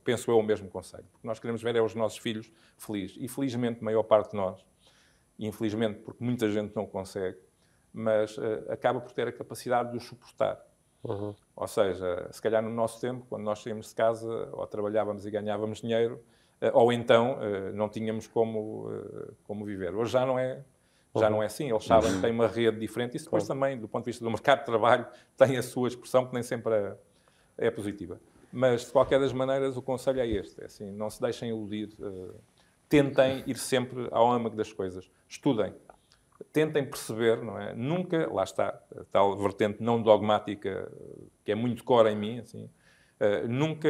penso eu, o mesmo conselho. Porque nós queremos ver os nossos filhos felizes. E, felizmente, a maior parte de nós, e infelizmente, porque muita gente não consegue, mas acaba por ter a capacidade de os suportar. Ou seja, se calhar no nosso tempo, quando nós saímos de casa, ou trabalhávamos e ganhávamos dinheiro, ou então não tínhamos como viver. Hoje já não é assim. Eles sabem que têm uma rede diferente. Isso depois também, do ponto de vista do mercado de trabalho, tem a sua expressão, que nem sempre é positiva. Mas, de qualquer das maneiras, o conselho é este. É assim, não se deixem iludir. Tentem ir sempre ao âmago das coisas. Estudem. Tentem perceber, não é? Nunca, lá está, a tal vertente não dogmática, que é muito core em mim, assim, nunca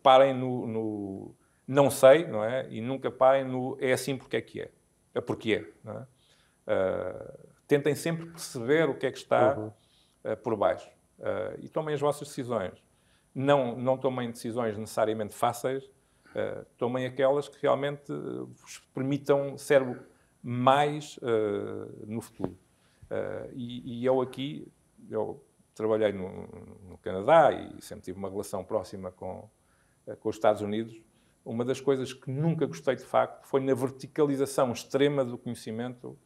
parem no não sei, não é? E nunca parem no é assim porque é que é. Porque é, não é? Tentem sempre perceber o que é que está por baixo. E tomem as vossas decisões. Não tomem decisões necessariamente fáceis, tomem aquelas que realmente vos permitam ser mais no futuro. E eu aqui, eu trabalhei no Canadá e sempre tive uma relação próxima com os Estados Unidos. Uma das coisas que nunca gostei, de facto, foi na verticalização extrema do conhecimento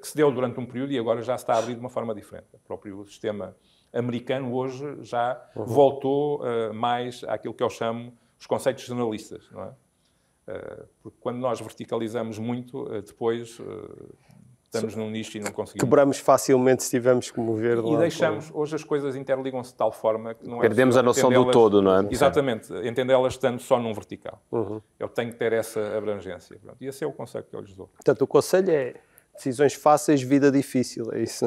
que se deu durante um período e agora já se está a abrir de uma forma diferente. O próprio sistema americano hoje já voltou mais àquilo que eu chamo os conceitos generalistas, não é? Porque quando nós verticalizamos muito, depois estamos num nicho e não conseguimos... Quebramos facilmente se tivermos que mover... E deixamos... Hoje as coisas interligam-se de tal forma que não é... Perdemos a noção do todo, não é? Exatamente. Entendê-las estando só num vertical. Eu tenho que ter essa abrangência. Pronto. E esse é o conceito que eu lhes dou. Portanto, o conselho é Decisões fáceis, vida difícil, é isso?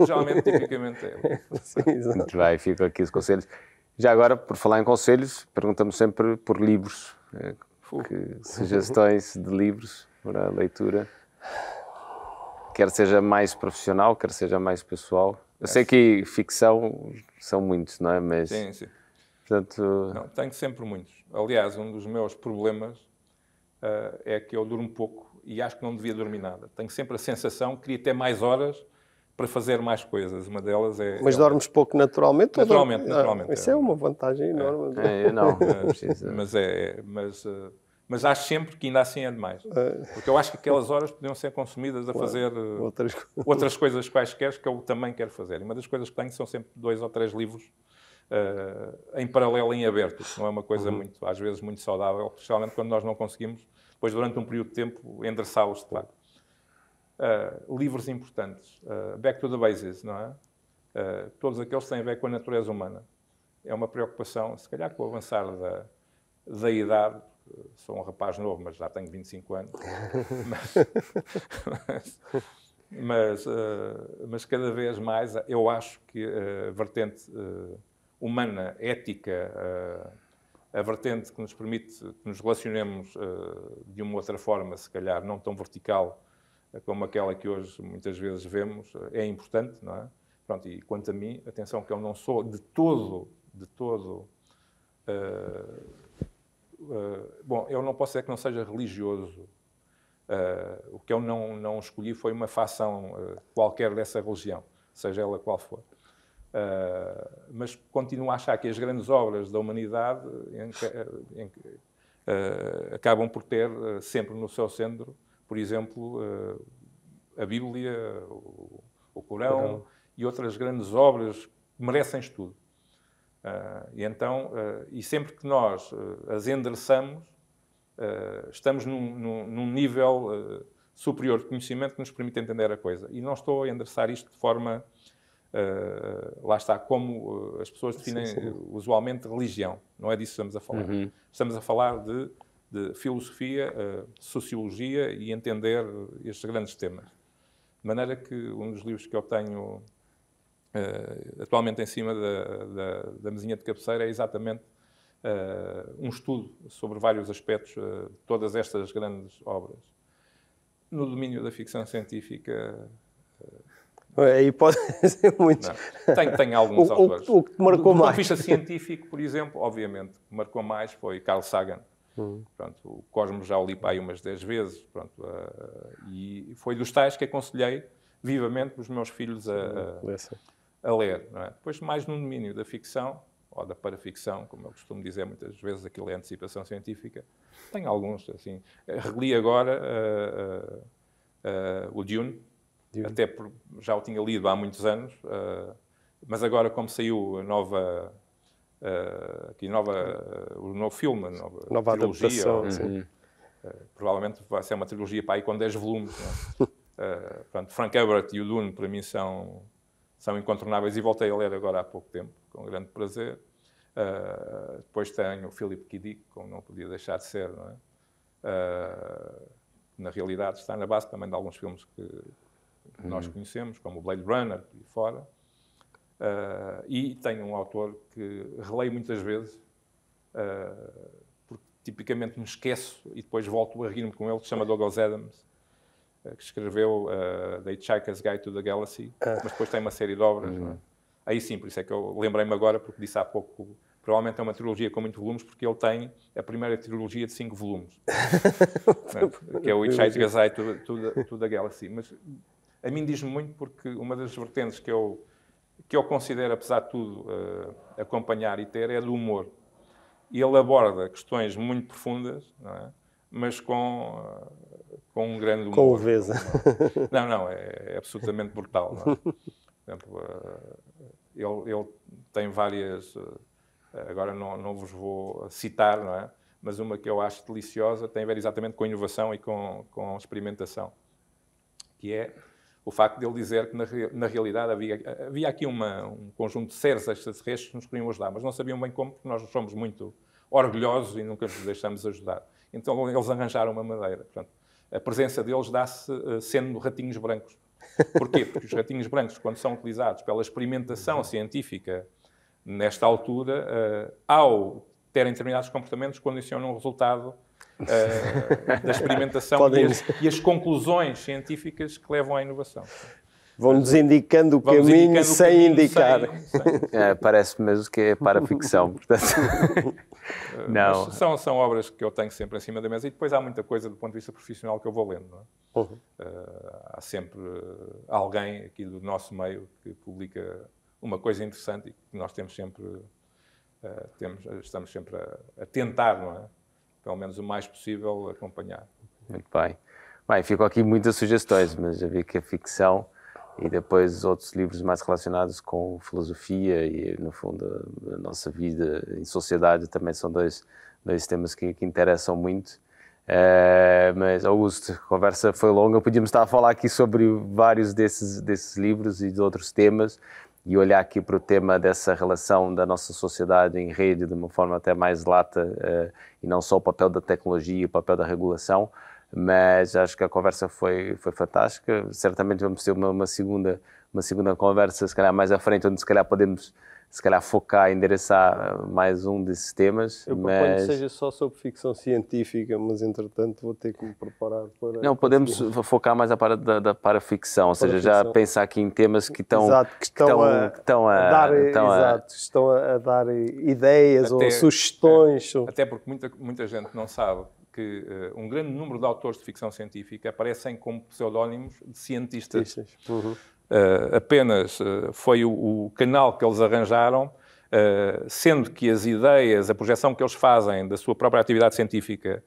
Geralmente, tipicamente é. Sim, exato. Muito bem, fico aqui os conselhos. Já agora, por falar em conselhos, perguntamos sempre por livros. Que sugestões de livros para a leitura? Quer seja mais profissional, quer seja mais pessoal. Eu sei que ficção são muitos, não é? Mas, sim, sim. Portanto... Não, tenho sempre muitos. Aliás, um dos meus problemas é que eu durmo pouco e acho que não devia dormir nada. Tenho sempre a sensação que queria ter mais horas para fazer mais coisas. Uma delas é... Mas dormes pouco naturalmente? Naturalmente. Isso é uma vantagem enorme. não precisa. Mas acho sempre que ainda assim é demais. Porque eu acho que aquelas horas podiam ser consumidas a fazer outras coisas quaisquer que eu também quero fazer. E uma das coisas que tenho são sempre 2 ou 3 livros em paralelo, em aberto. Não é uma coisa às vezes muito saudável, especialmente quando nós não conseguimos, depois durante um período de tempo, endereçá-los de lado. Livros importantes. Back to the Basics, não é? Todos aqueles que têm a ver com a natureza humana. É uma preocupação, se calhar com o avançar da idade. Sou um rapaz novo, mas já tenho 25 anos. Mas cada vez mais eu acho que a vertente humana, ética, a vertente que nos permite que nos relacionemos de uma outra forma, se calhar não tão vertical como aquela que hoje muitas vezes vemos, é importante, não é? Pronto, e quanto a mim, atenção que eu não sou de todo bom, eu não posso dizer que não seja religioso. O que eu não escolhi foi uma facção qualquer dessa religião, seja ela qual for. Mas continuo a achar que as grandes obras da humanidade acabam por ter sempre no seu centro, por exemplo, a Bíblia, o Corão e outras grandes obras que merecem estudo. E sempre que nós as endereçamos, estamos num nível superior de conhecimento que nos permite entender a coisa. E não estou a endereçar isto de forma, lá está, como as pessoas definem usualmente religião. Não é disso que estamos a falar. Estamos a falar de filosofia, sociologia e entender estes grandes temas. De maneira que um dos livros que eu tenho atualmente em cima da mesinha de cabeceira é exatamente um estudo sobre vários aspectos de todas estas grandes obras. No domínio da ficção científica... Aí pode ser muitos. Tenho alguns autores. O que te marcou mais? Do ponto de vista científico, por exemplo, obviamente, o que marcou mais foi Carl Sagan. Pronto, o Cosmos já o li para aí umas 10 vezes. Pronto, e foi dos tais que aconselhei vivamente os meus filhos a ler. Não é? Depois, mais no domínio da ficção, ou da paraficção, como eu costumo dizer muitas vezes, aquilo é antecipação científica. Tenho alguns, assim. Reli agora o Dune. Até já o tinha lido há muitos anos, mas agora, como saiu o novo filme, a nova trilogia, provavelmente vai ser uma trilogia para aí com 10 volumes. Não é? Pronto, Frank Herbert e o Dune, para mim, são incontornáveis e voltei a ler agora há pouco tempo, com grande prazer. Depois tenho o Philip K. Dick, como não podia deixar de ser, não é? Na realidade está na base também de alguns filmes que nós conhecemos, como o Blade Runner e fora. E tenho um autor que releio muitas vezes, porque tipicamente me esqueço e depois volto a rir-me com ele, que se chama Douglas Adams, que escreveu The Hitchhiker's Guide to the Galaxy, mas depois tem uma série de obras. Não é? Aí sim, por isso é que eu lembrei-me agora, porque disse há pouco, provavelmente é uma trilogia com muitos volumes, porque ele tem a primeira trilogia de 5 volumes, que é o Hitchhiker's Guide to the Galaxy. Mas a mim diz-me muito porque uma das vertentes que eu considero, apesar de tudo, acompanhar e ter, é do humor. E ele aborda questões muito profundas, não é? Mas com um grande humor. Com leveza. Não, é absolutamente brutal. Não é? Por exemplo, ele tem várias... Agora não vos vou citar, não é? Mas uma que eu acho deliciosa tem a ver exatamente com a inovação e com a experimentação. Que é o facto de ele dizer que, na realidade, havia aqui um conjunto de seres extraterrestres que nos queriam ajudar, mas não sabiam bem como, porque nós somos muito orgulhosos e nunca nos deixamos ajudar. Então, eles arranjaram uma maneira. Portanto, a presença deles dá-se sendo ratinhos brancos. Porquê? Porque os ratinhos brancos, quando são utilizados pela experimentação científica nesta altura, ao terem determinados comportamentos, condicionam o resultado da experimentação e as conclusões científicas que levam à inovação. Vão-nos indicando o caminho sem indicar. Parece-me mesmo que é para ficção. Portanto... Não. São obras que eu tenho sempre em cima da mesa e depois há muita coisa do ponto de vista profissional que eu vou lendo. Não é? Há sempre alguém aqui do nosso meio que publica uma coisa interessante e que nós temos sempre, estamos sempre a tentar, não é? Pelo menos o mais possível, acompanhar. Muito bem. Bem, ficam aqui muitas sugestões, mas já vi que a ficção e depois outros livros mais relacionados com filosofia e, no fundo, a nossa vida em sociedade também são dois temas que interessam muito. Mas, Augusto, a conversa foi longa, podíamos estar a falar aqui sobre vários desses livros e de outros temas e olhar aqui para o tema dessa relação da nossa sociedade em rede de uma forma até mais lata e não só o papel da tecnologia e o papel da regulação, mas acho que a conversa foi fantástica. Certamente vamos ter uma segunda conversa, se calhar mais à frente, onde se calhar podemos focar, endereçar mais um desses temas. Eu proponho que seja só sobre ficção científica, mas entretanto vou ter que me preparar para... Não, podemos focar mais a parte da paraficção, ou seja, já pensar aqui em temas que estão a dar ideias ou sugestões. Até porque muita gente não sabe que um grande número de autores de ficção científica aparecem como pseudónimos de cientistas. Apenas foi o canal que eles arranjaram, sendo que as ideias, a projeção que eles fazem da sua própria atividade científica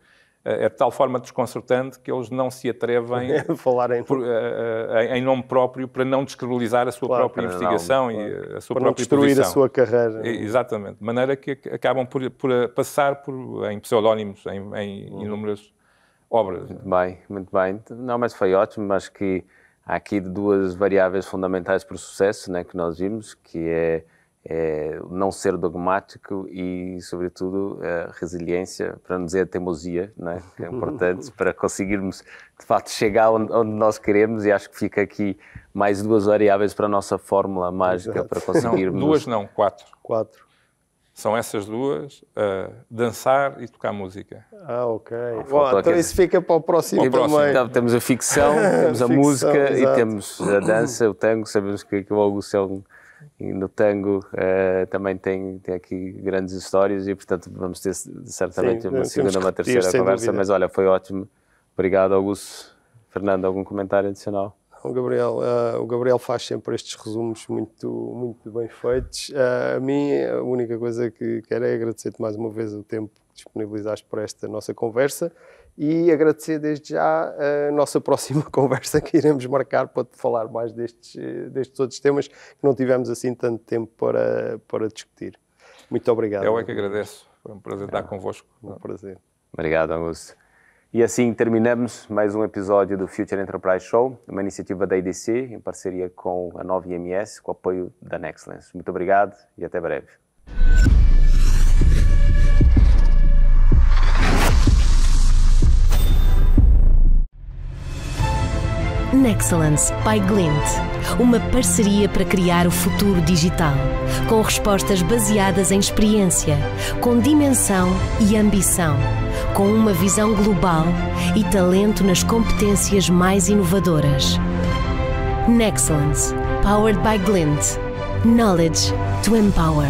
é de tal forma desconcertante que eles não se atrevem a falar em nome próprio para não descredibilizar a sua própria investigação e a sua própria destruir posição. A sua carreira. Exatamente. De maneira que acabam por passar em pseudónimos, em inúmeras obras. Muito bem. Não, mas foi ótimo. Acho que há aqui duas variáveis fundamentais para o sucesso, né, que nós vimos, que é não ser dogmático e, sobretudo, a resiliência, para não dizer a teimosia, né, que é importante para conseguirmos, de facto, chegar onde nós queremos, e acho que fica aqui mais duas variáveis para a nossa fórmula mágica. Exato. Para conseguirmos... Quatro. São essas duas, dançar e tocar música. Ok. Então isso fica para o próximo também. Então, temos a ficção, temos a música, exato. E temos a dança, o tango. Sabemos que o Augusto no tango também tem aqui grandes histórias e, portanto, vamos ter certamente uma segunda, uma terceira conversa. Dúvida. Mas olha, foi ótimo. Obrigado, Augusto. Fernando, algum comentário adicional? O Gabriel faz sempre estes resumos muito bem feitos. A mim, a única coisa que quero é agradecer-te mais uma vez o tempo que disponibilizaste para esta nossa conversa e agradecer desde já a nossa próxima conversa que iremos marcar para te falar mais destes outros temas que não tivemos assim tanto tempo para discutir. Muito obrigado. Eu é que agradeço. Foi um prazer estar convosco. Um prazer. Obrigado, Augusto. E assim terminamos mais um episódio do Future Enterprise Show, uma iniciativa da IDC em parceria com a Nova IMS, com o apoio da Nexcellence. Muito obrigado e até breve. Nexcellence by Glint, uma parceria para criar o futuro digital, com respostas baseadas em experiência, com dimensão e ambição, com uma visão global e talento nas competências mais inovadoras. Nexcellence, powered by Glint. Knowledge to empower.